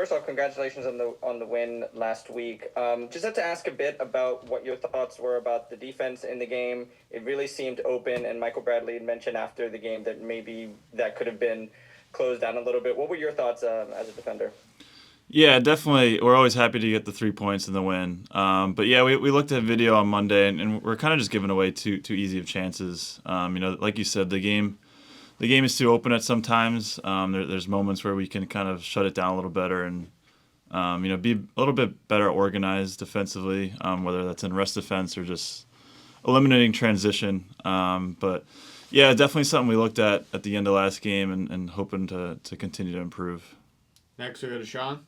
first of all, congratulations on the win last week. Just had to ask a bit about what your thoughts were about the defense in the game. It really seemed open, and Michael Bradley had mentioned after the game that maybe that could have been closed down a little bit. What were your thoughts as a defender? Yeah, definitely. We're always happy to get the 3 points in the win. But yeah, we looked at video on Monday, and we're kind of just giving away too easy of chances. Like you said, the game is too open at some times. There's moments where we can kind of shut it down a little better and be a little bit better organized defensively, whether that's in rest defense or just eliminating transition. But yeah, definitely something we looked at the end of last game and hoping to continue to improve. Next, we go to Sean.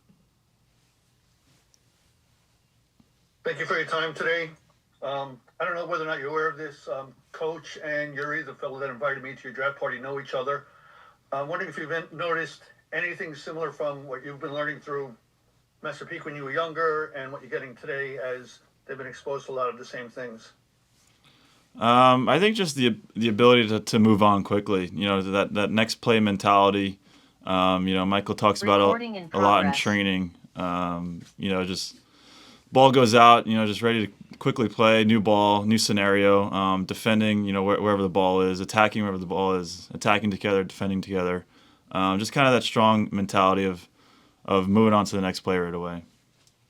Thank you for your time today. I don't know whether or not you're aware of this. Coach and Yuri, the fellow that invited me to your draft party, know each other. I'm wondering if you've noticed anything similar from what you've been learning through Master Peak when you were younger and what you're getting today as they've been exposed to a lot of the same things. I think just the ability to move on quickly. That next play mentality. Michael talks about a lot in training. Just ball goes out. Just ready to quickly play. New ball, new scenario. Defending. Wherever the ball is, attacking wherever the ball is, attacking together, defending together. Just kind of that strong mentality of moving on to the next play right away.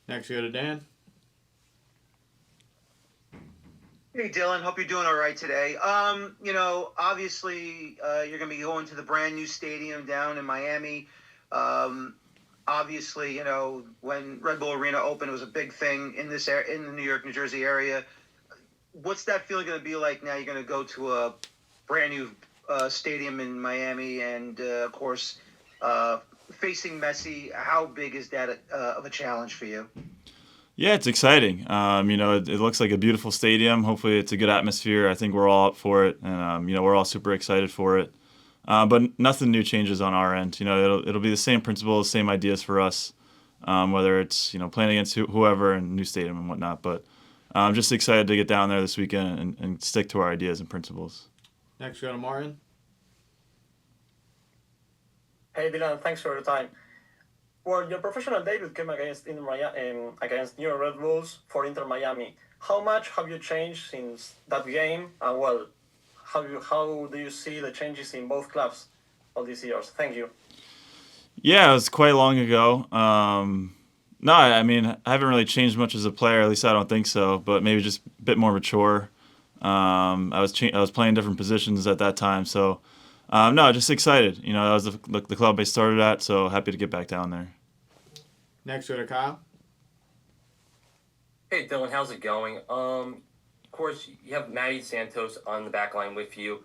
Next, we go to Dan. Hey, Dylan. Hope you're doing all right today. Obviously, you're going to be going to the brand new stadium down in Miami. Obviously, when Red Bull Arena opened, it was a big thing in the New York, New Jersey area. What's that feeling going to be like now? You're going to go to a brand new stadium in Miami, and of course, facing Messi. How big is that of a challenge for you? Yeah, it's exciting. It looks like a beautiful stadium. Hopefully, it's a good atmosphere. I think we're all up for it, and we're all super excited for it. But nothing new changes on our end. It'll be the same principles, same ideas for us, whether it's playing against whoever in new stadium and whatnot. But I'm just excited to get down there this weekend and stick to our ideas and principles. Next, we go to Martin. Hey Dylan, thanks for your time. Well, your professional debut came against against New York Red Bulls for Inter Miami. How much have you changed since that game? And well, how do you see the changes in both clubs all these years? Thank you. Yeah, it was quite long ago. No, I mean, I haven't really changed much as a player. At least I don't think so. But maybe just a bit more mature. I was playing different positions at that time, so no, just excited. That was the club I started at, so happy to get back down there. Next, go to Kyle. Hey Dylan, how's it going? Of course, you have Matty Santos on the back line with you.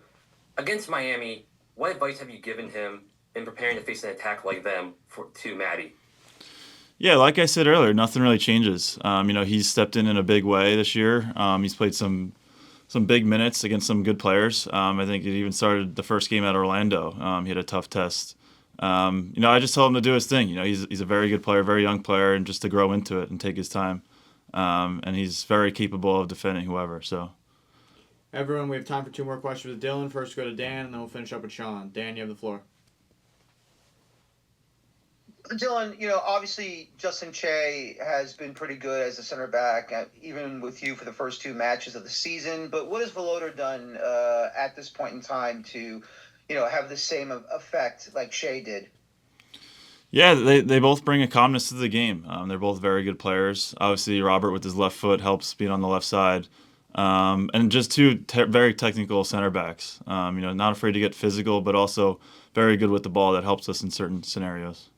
Against Miami, what advice have you given him in preparing to face an attack like them to Matty? Yeah, like I said earlier, nothing really changes. He's stepped in a big way this year. He's played some big minutes against some good players. I think it even started the first game at Orlando. He had a tough test. I just told him to do his thing. He's a very good player, very young player, and just to grow into it and take his time. And he's very capable of defending whoever. So, Everyone, we have time for 2 more questions with Dylan. First, go to Dan, and then we'll finish up with Sean. Dan, you have the floor. Dylan, obviously Justin Che has been pretty good as a center back, even with you for the first 2 matches of the season. But what has Veloter done at this point in time to, have the same effect like Che did? yeah, they both bring a calmness to the game. They're both very good players. Obviously, Robert with his left foot helps being on the left side. And just 2 very technical center backs. Not afraid to get physical, but also very good with the ball that helps us in certain scenarios.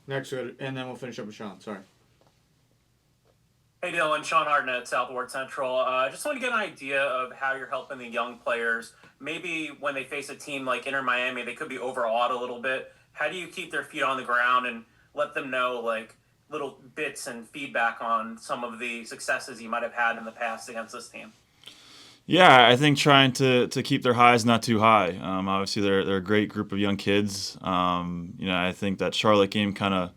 Next, and then we'll finish up with Sean. Sorry. Hey Dylan, Sean Hartnett, Southward Central. Just want to get an idea of how you're helping the young players. Maybe when they face a team like Inter Miami, they could be overawed a little bit. How do you keep their feet on the ground and let them know little bits and feedback on some of the successes you might have had in the past against this team? Yeah, I think trying to keep their highs not too high. Obviously, they're a great group of young kids. I think that Charlotte game kind of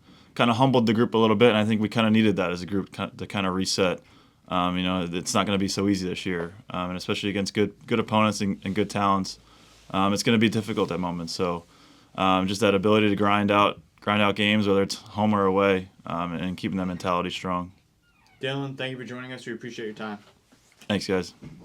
humbled the group a little bit, and I think we kind of needed that as a group to kind of reset. It's not going to be so easy this year, and especially against good opponents and good talents. It's going to be difficult at moments. So just that ability to grind out grind out games, whether it's home or away, and keeping that mentality strong. Dylan, thank you for joining us. We appreciate your time. Thanks, guys.